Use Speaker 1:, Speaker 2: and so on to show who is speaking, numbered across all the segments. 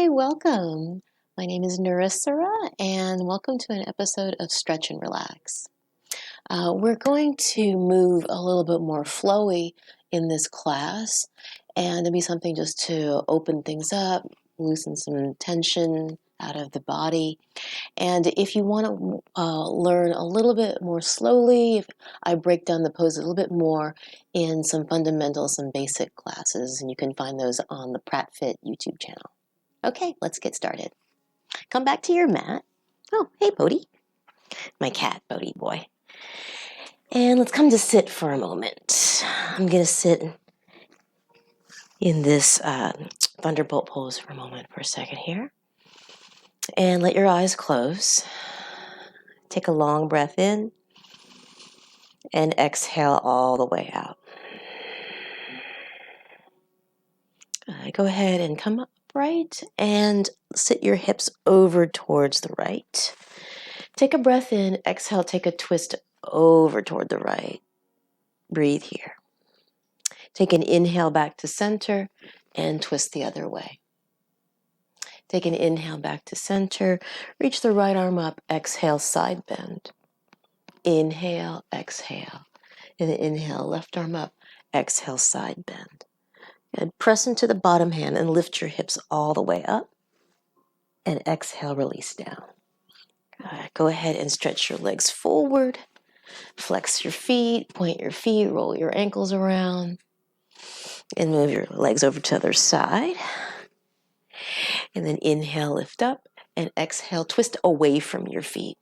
Speaker 1: Hi, welcome. My name is Narisara, and welcome to an episode of Stretch and Relax. We're going to move a little bit more flowy in this class, and it'll be something just to open things up, loosen some tension out of the body. And if you want to learn a little bit more slowly, I break down the pose a little bit more in some fundamentals, some basic classes, and you can find those on the Pratt YouTube channel. Okay, let's get started. Come back to your mat. Oh, hey, Bodhi. My cat, Bodhi boy. And let's come to sit for a moment. I'm going to sit in this Thunderbolt Pose for a moment, for a second here. And let your eyes close. Take a long breath in and exhale all the way out. Go ahead and come upright and sit your hips over towards the right. Take a breath in, exhale, take a twist over toward the right. Breathe here. Take an inhale back to center and twist the other way. Take an inhale back to center. Reach the right arm up. Exhale, side bend. Inhale, exhale. And inhale, left arm up. Exhale, side bend. And press into the bottom hand and lift your hips all the way up. And exhale, release down. Go ahead and stretch your legs forward. Flex your feet, point your feet, roll your ankles around. And move your legs over to the other side. And then inhale, lift up, and exhale, twist away from your feet.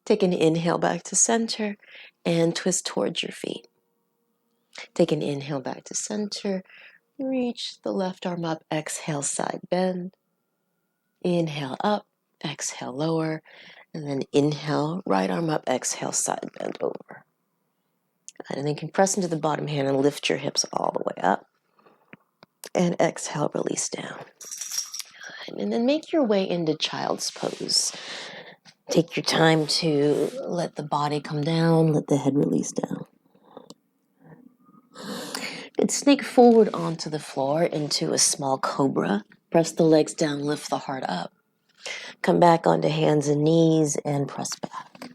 Speaker 1: Take an inhale back to center and twist towards your feet. Take an inhale back to center, reach the left arm up, exhale, side bend. Inhale up, exhale, lower, and then inhale, right arm up, exhale, side bend over. And then compress into the bottom hand and lift your hips all the way up. And exhale, release down. And then make your way into child's pose. Take your time to let the body come down, let the head release down. And snake forward onto the floor into a small cobra. Press the legs down, lift the heart up. Come back onto hands and knees and press back.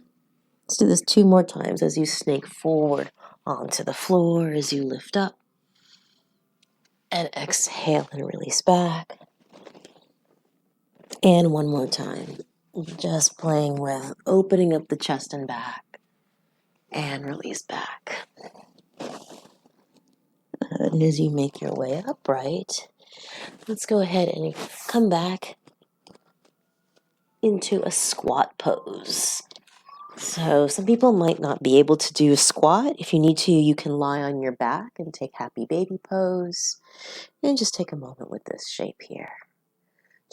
Speaker 1: Let's do this 2 more times as you snake forward onto the floor as you lift up. And exhale and release back. And 1 more time. Just playing with opening up the chest and back. And release back. And as you make your way upright, let's go ahead and come back into a squat pose. So some people might not be able to do a squat. If you need to, you can lie on your back and take happy baby pose. And just take a moment with this shape here.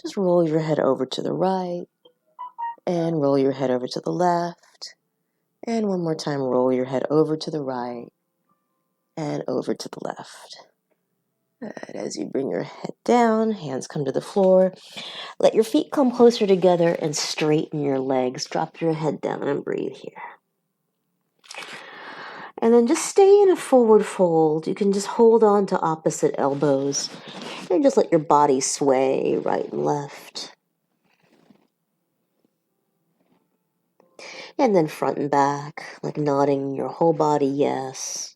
Speaker 1: Just roll your head over to the right and roll your head over to the left. And 1 more time, roll your head over to the right and over to the left. And as you bring your head down, hands come to the floor. Let your feet come closer together and straighten your legs. Drop your head down and breathe here. And then just stay in a forward fold. You can just hold on to opposite elbows and just let your body sway right and left. And then front and back, like nodding your whole body yes.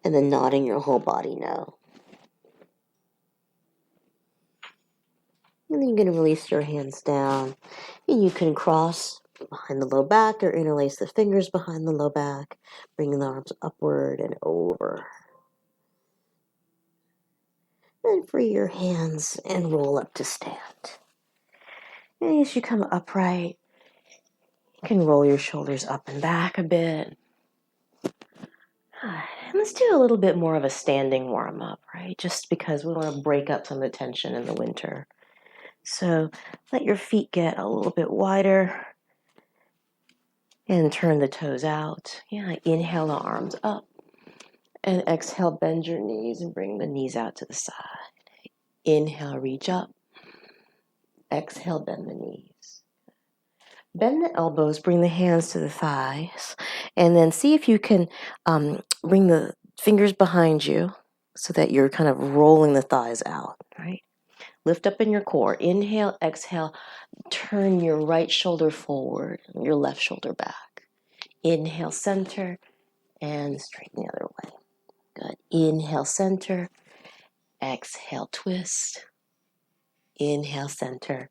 Speaker 1: And then nodding your whole body no. And then you're going to release your hands down. And you can cross behind the low back or interlace the fingers behind the low back. Bring the arms upward and over. And free your hands and roll up to stand. And as you come upright, you can roll your shoulders up and back a bit. And let's do a little bit more of a standing warm-up, right? Just because we want to break up some of the tension in the winter. So let your feet get a little bit wider and turn the toes out. Yeah, inhale the arms up and exhale, bend your knees and bring the knees out to the side. Inhale, reach up. Exhale, bend the knees. Bend the elbows, bring the hands to the thighs, and then see if you can bring the fingers behind you so that you're kind of rolling the thighs out, right? Lift up in your core. Inhale, exhale. Turn your right shoulder forward, your left shoulder back. Inhale, center, and straighten the other way. Good. Inhale, center. Exhale, twist. Inhale, center.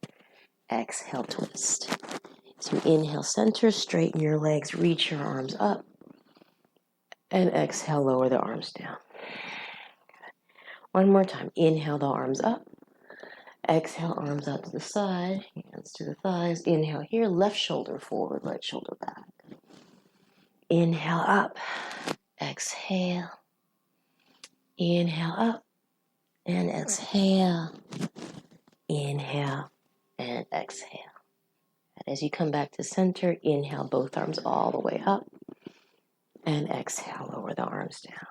Speaker 1: Exhale, twist. So inhale, center, straighten your legs, reach your arms up. And exhale, lower the arms down. Good. One more time. Inhale the arms up. Exhale, arms out to the side, hands to the thighs. Inhale here, left shoulder forward, right shoulder back. Inhale up. Exhale. Inhale up. And exhale. Inhale and exhale. And as you come back to center, inhale both arms all the way up. And exhale, lower the arms down.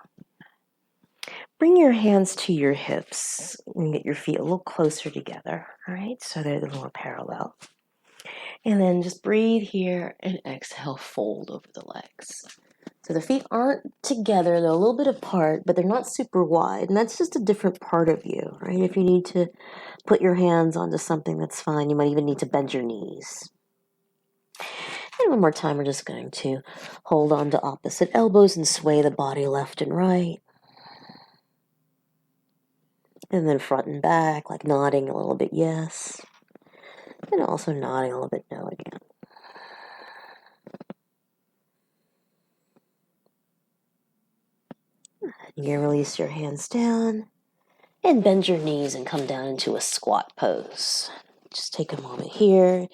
Speaker 1: Bring your hands to your hips and get your feet a little closer together, all right? So they're a little more parallel. And then just breathe here and exhale, fold over the legs. So the feet aren't together, they're a little bit apart, but they're not super wide. And that's just a different part of you, right? If you need to put your hands onto something, that's fine. You might even need to bend your knees. And one more time, we're just going to hold on to opposite elbows and sway the body left and right. And then front and back, like nodding a little bit yes. And also nodding a little bit no again. You can release your hands down and bend your knees and come down into a squat pose. Just take a moment here.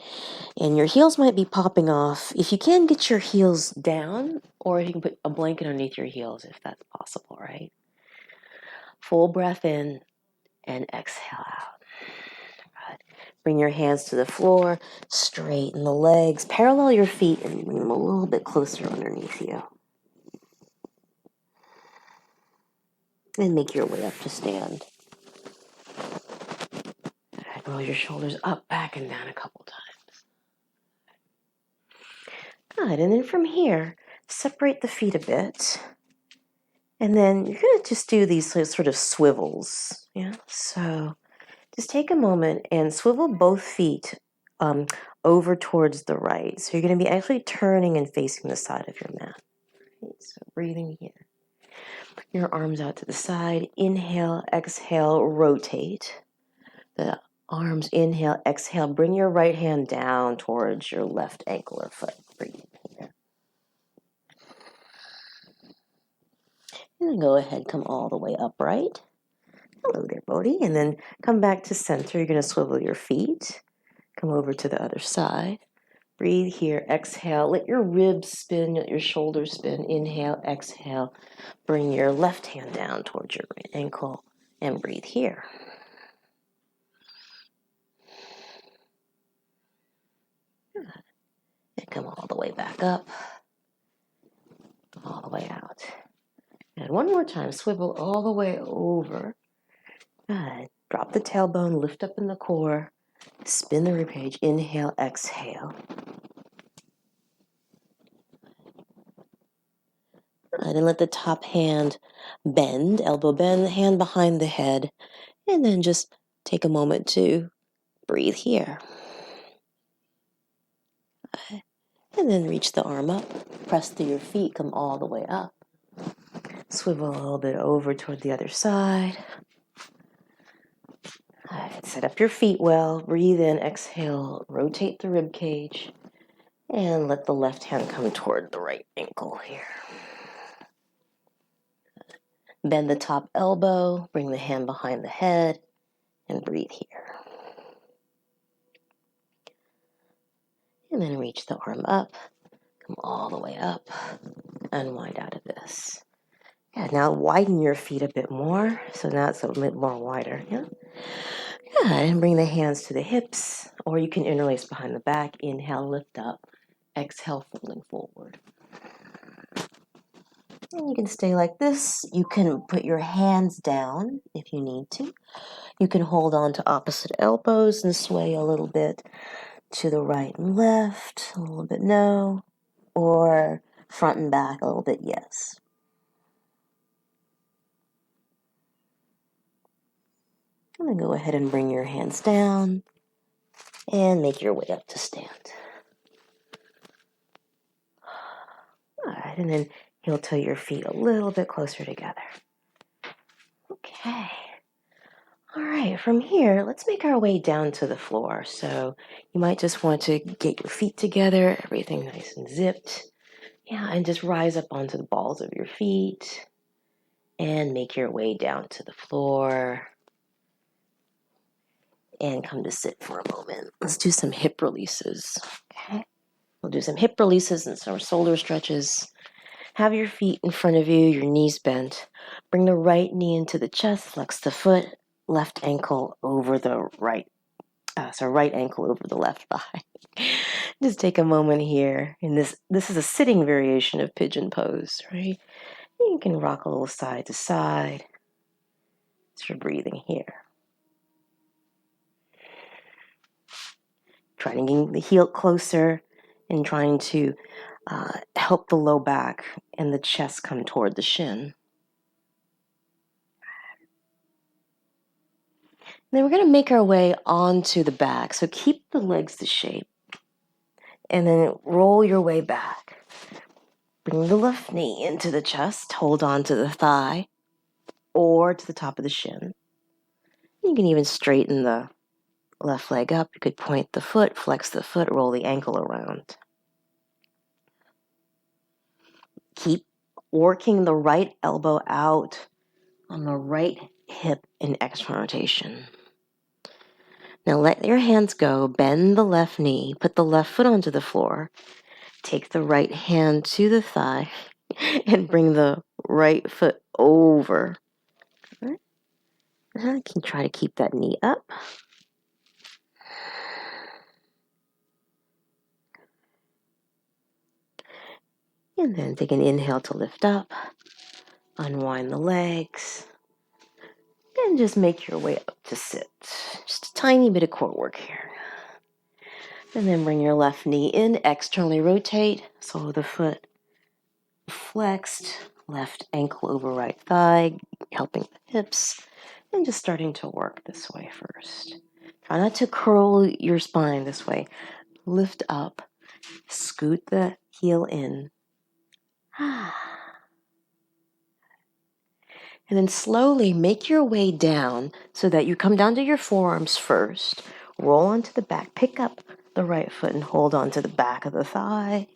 Speaker 1: And your heels might be popping off. If you can, get your heels down, or if you can put a blanket underneath your heels if that's possible, right? Full breath in and exhale out. Right. Bring your hands to the floor, straighten the legs, parallel your feet, and bring them a little bit closer underneath you. And make your way up to stand. Right, roll your shoulders up, back, and down a couple times. Good, and then from here, separate the feet a bit. And then you're going to just do these sort of swivels. Yeah. So just take a moment and swivel both feet over towards the right. So you're going to be actually turning and facing the side of your mat. Right, so breathing here. Your arms out to the side. Inhale, exhale, rotate. The arms, inhale, exhale. Bring your right hand down towards your left ankle or foot. Breathe here. And then go ahead, come all the way upright. Hello there, Bodhi. And then come back to center. You're going to swivel your feet. Come over to the other side. Breathe here. Exhale. Let your ribs spin. Let your shoulders spin. Inhale. Exhale. Bring your left hand down towards your right ankle. And breathe here. Good. And come all the way back up. All the way out. And one more time. Swivel all the way over. Good. Drop the tailbone. Lift up in the core. Spin the ribcage. Inhale. Exhale. And then let the top hand bend, elbow bend, hand behind the head. And then just take a moment to breathe here. And then reach the arm up, press through your feet, come all the way up. Swivel a little bit over toward the other side. All right, set up your feet well, breathe in, exhale, rotate the rib cage, and let the left hand come toward the right ankle here. Bend the top elbow, bring the hand behind the head, and breathe here. And then reach the arm up, come all the way up, unwind out of this. Yeah, now widen your feet a bit more, so now it's a bit more wider. Yeah. Good, and bring the hands to the hips, or you can interlace behind the back. Inhale, lift up. Exhale, folding forward. And you can stay like this. You can put your hands down if you need to. You can hold on to opposite elbows and sway a little bit to the right and left, a little bit no, or front and back, a little bit yes. I'm going to go ahead and bring your hands down and make your way up to stand. All right, and then heel toe your feet a little bit closer together. Okay. All right, from here, let's make our way down to the floor. So you might just want to get your feet together, everything nice and zipped. Yeah, and just rise up onto the balls of your feet and make your way down to the floor. And come to sit for a moment. Let's do some hip releases. Okay. We'll do some hip releases and some shoulder stretches. Have your feet in front of you, your knees bent. Bring the right knee into the chest, flex the foot, left ankle over the right. Right ankle over the left thigh. Just take a moment here. And this is a sitting variation of pigeon pose, right? You can rock a little side to side. As you're breathing here. Trying to get the heel closer and trying to help the low back and the chest come toward the shin. Then we're going to make our way onto the back. So keep the legs to shape. And then roll your way back. Bring the left knee into the chest. Hold on to the thigh or to the top of the shin. You can even straighten the left leg up. You could point the foot, flex the foot, roll the ankle around. Keep working the right elbow out on the right hip in external rotation. Now let your hands go, bend the left knee, put the left foot onto the floor, take the right hand to the thigh, and bring the right foot over. Right. I can try to keep that knee up. And then take an inhale to lift up, unwind the legs, and just make your way up to sit. Just a tiny bit of core work here. And then bring your left knee in, externally rotate, sole of the foot flexed, left ankle over right thigh, helping the hips, and just starting to work this way first. Try not to curl your spine this way. Lift up, scoot the heel in. And then slowly make your way down so that you come down to your forearms first. Roll onto the back, pick up the right foot and hold on to the back of the thigh.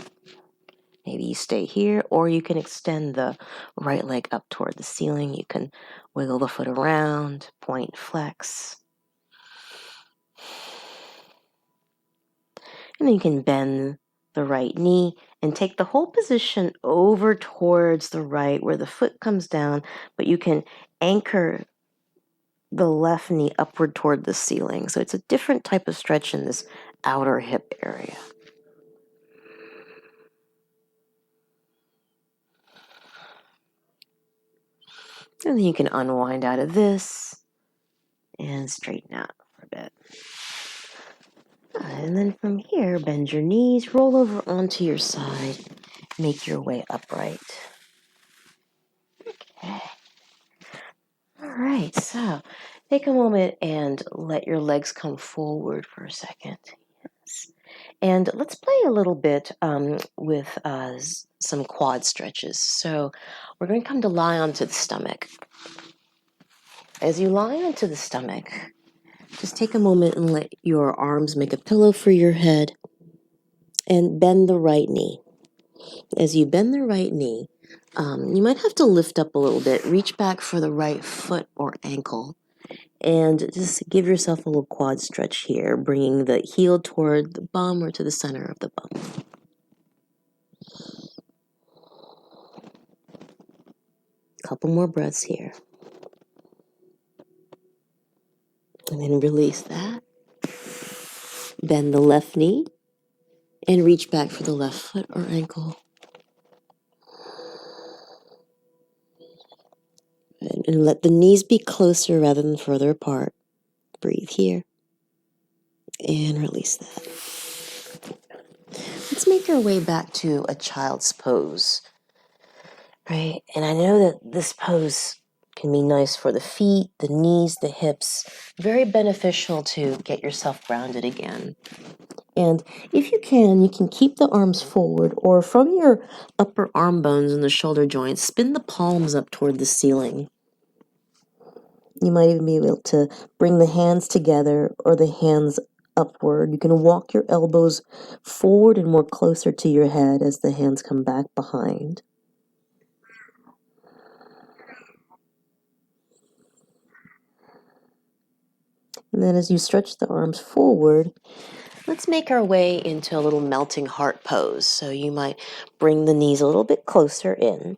Speaker 1: Maybe you stay here, or you can extend the right leg up toward the ceiling. You can wiggle the foot around, point, flex. And then you can bend the right knee and take the whole position over towards the right where the foot comes down, but you can anchor the left knee upward toward the ceiling. So it's a different type of stretch in this outer hip area. And then you can unwind out of this and straighten out for a bit. And then from here, bend your knees, roll over onto your side, make your way upright. Okay. All right, so take a moment and let your legs come forward for a second. Yes. And let's play a little bit with some quad stretches. So we're going to come to lie onto the stomach. As you lie onto the stomach, just take a moment and let your arms make a pillow for your head and bend the right knee. As you bend the right knee, you might have to lift up a little bit, reach back for the right foot or ankle, and just give yourself a little quad stretch here, bringing the heel toward the bum or to the center of the bum. Couple more breaths here. And then release that. Bend the left knee and reach back for the left foot or ankle. And let the knees be closer rather than further apart. Breathe here. And release that. Let's make our way back to a child's pose. Right? And I know that this pose Can be nice for the feet, the knees, the hips. Very beneficial to get yourself grounded again. And if you can keep the arms forward, or from your upper arm bones and the shoulder joints, spin the palms up toward the ceiling. You might even be able to bring the hands together or the hands upward. You can walk your elbows forward and more closer to your head as the hands come back behind. And then as you stretch the arms forward, let's make our way into a little melting heart pose. So you might bring the knees a little bit closer in.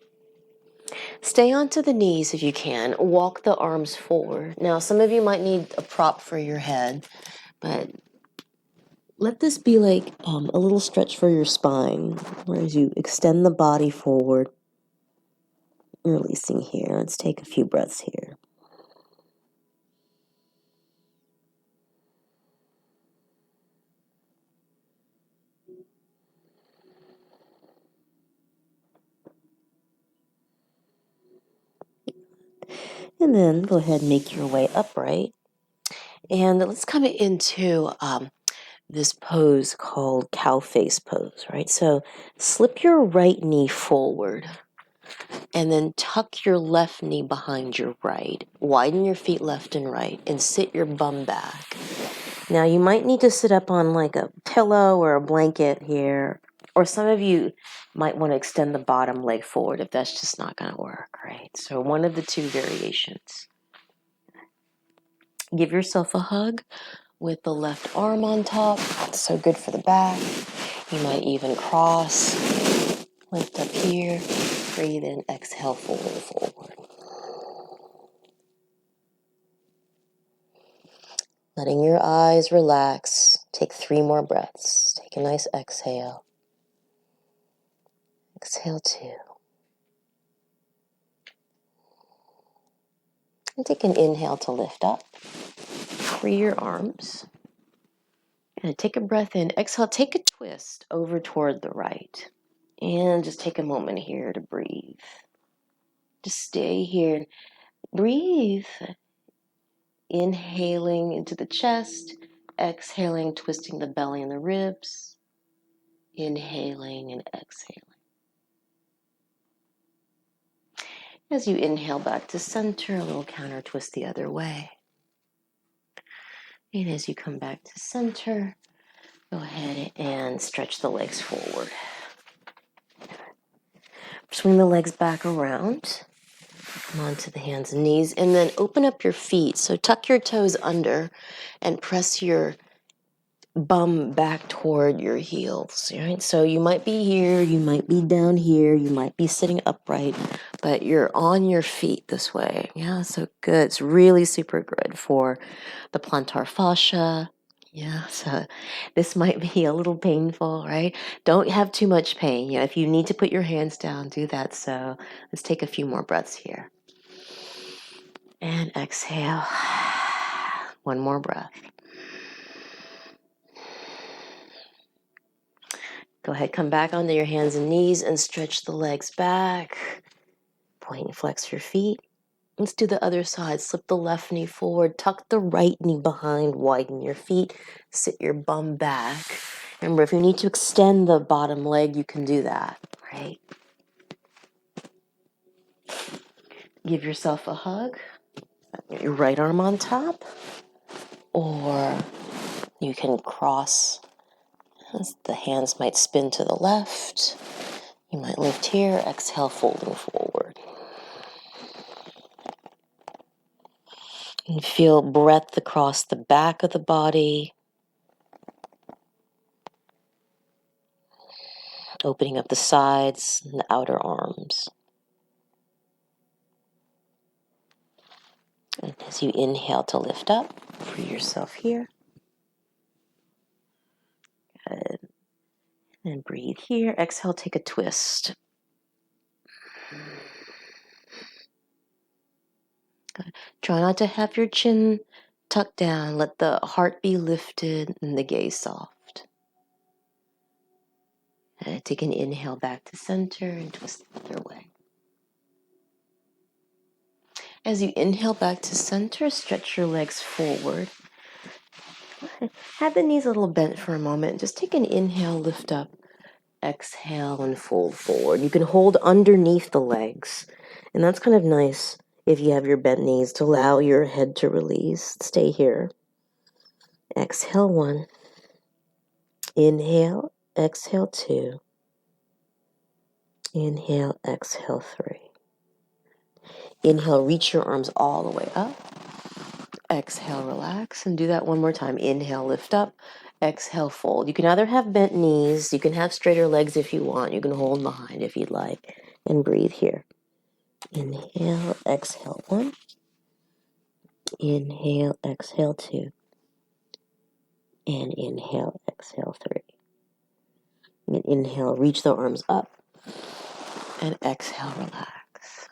Speaker 1: Stay onto the knees if you can. Walk the arms forward. Now, some of you might need a prop for your head, but let this be like a little stretch for your spine, whereas you extend the body forward. Releasing here. Let's take a few breaths here. And then go ahead and make your way upright. And let's come into this pose called cow face pose, right? So slip your right knee forward and then tuck your left knee behind your right. Widen your feet left and right and sit your bum back. Now you might need to sit up on like a pillow or a blanket here, or some of you might want to extend the bottom leg forward if that's just not going to work, right? So one of the two variations. Give yourself a hug with the left arm on top. That's so good for the back. You might even cross, lift up here, breathe in, exhale, fold forward. Letting your eyes relax. Take 3 more breaths. Take a nice exhale. Exhale 2. And take an inhale to lift up. Free your arms. And take a breath in. Exhale, take a twist over toward the right. And just take a moment here to breathe. Just stay here. Breathe. Inhaling into the chest. Exhaling, twisting the belly and the ribs. Inhaling and exhaling. As you inhale back to center, a little counter twist the other way. And as you come back to center, go ahead and stretch the legs forward. Swing the legs back around. Come onto the hands and knees. And then open up your feet. So tuck your toes under and press your bum back toward your heels. Right? So you might be here, you might be down here, you might be sitting upright, but you're on your feet this way. Yeah, so good. It's really super good for the plantar fascia. Yeah, so this might be a little painful, right? Don't have too much pain. You know, if you need to put your hands down, do that. So let's take a few more breaths here. And exhale. One more breath. Go ahead, come back onto your hands and knees and stretch the legs back. Point and flex your feet. Let's do the other side. Slip the left knee forward, tuck the right knee behind, widen your feet, sit your bum back. Remember, if you need to extend the bottom leg, you can do that, right? Give yourself a hug. Your right arm on top. Or you can cross. The hands might spin to the left. You might lift here, exhale, folding forward. And feel breadth across the back of the body. Opening up the sides and the outer arms. And as you inhale to lift up, free yourself here. Good. And breathe here. Exhale, take a twist. Good. Try not to have your chin tucked down. Let the heart be lifted and the gaze soft. And take an inhale back to center and twist the other way. As you inhale back to center, stretch your legs forward. Have the knees a little bent for a moment. Just take an inhale, lift up. Exhale and fold forward. You can hold underneath the legs. And that's kind of nice if you have your bent knees to allow your head to release. Stay here. Exhale 1. Inhale, exhale 2. Inhale, exhale 3. Inhale, reach your arms all the way up. Exhale, relax, and do that one more time. Inhale, lift up. Exhale, fold. You can either have bent knees, you can have straighter legs if you want. You can hold behind if you'd like. And breathe here. Inhale, exhale 1. Inhale, exhale 2. And inhale, exhale 3. And inhale, reach the arms up. And exhale, relax.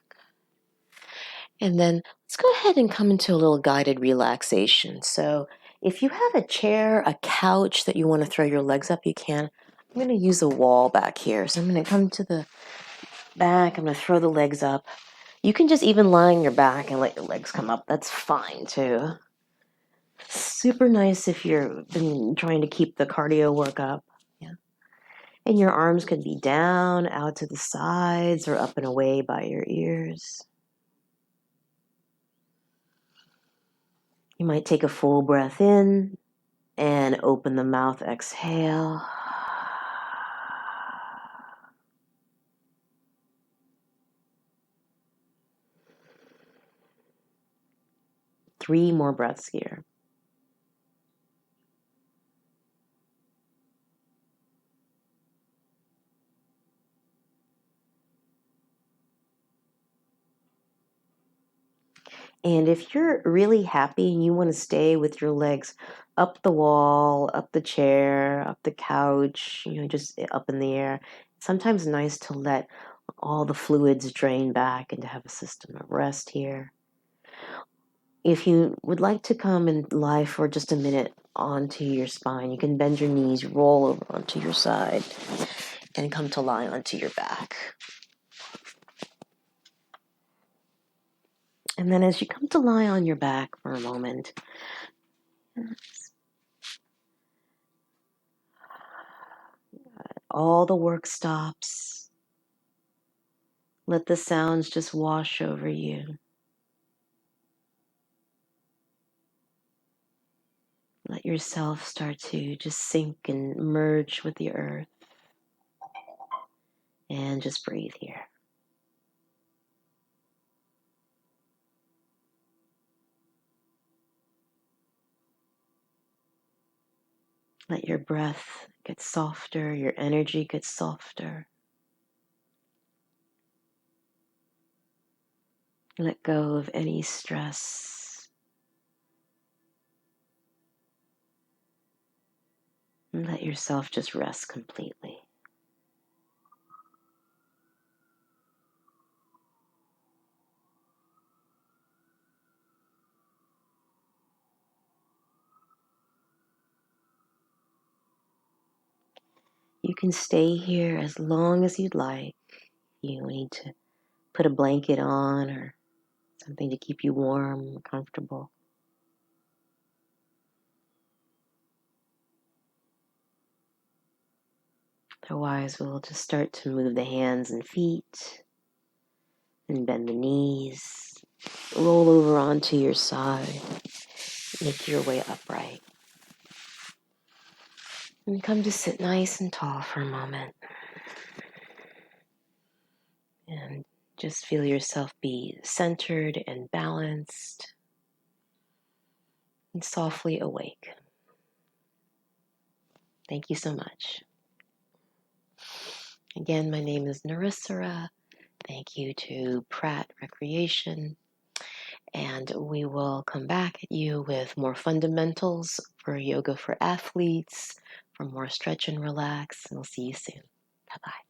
Speaker 1: And then let's go ahead and come into a little guided relaxation. So if you have a chair, a couch that you want to throw your legs up, you can. I'm going to use a wall back here. So I'm going to come to the back. I'm going to throw the legs up. You can just even lie on your back and let your legs come up. That's fine too. Super nice if you've been trying to keep the cardio work up. Yeah. And your arms could be down, out to the sides, or up and away by your ears. You might take a full breath in and open the mouth, exhale. Three more breaths here. And if you're really happy and you want to stay with your legs up the wall, up the chair, up the couch, just up in the air, it's sometimes nice to let all the fluids drain back and to have a system of rest here. If you would like to come and lie for just a minute onto your spine, you can bend your knees, roll over onto your side, and come to lie onto your back. And then as you come to lie on your back for a moment, all the work stops. Let the sounds just wash over you. Let yourself start to just sink and merge with the earth. And just breathe here. Let your breath get softer, your energy get softer. Let go of any stress. And let yourself just rest completely. You can stay here as long as you'd like. You need to put a blanket on or something to keep you warm and comfortable. Otherwise, we'll just start to move the hands and feet and bend the knees. Roll over onto your side. Make your way upright. And come to sit nice and tall for a moment. And just feel yourself be centered and balanced and softly awake. Thank you so much. Again, my name is Narisara. Thank you to Pratt Recreation. And we will come back at you with more fundamentals for yoga for athletes, for more stretch and relax. And we'll see you soon. Bye-bye.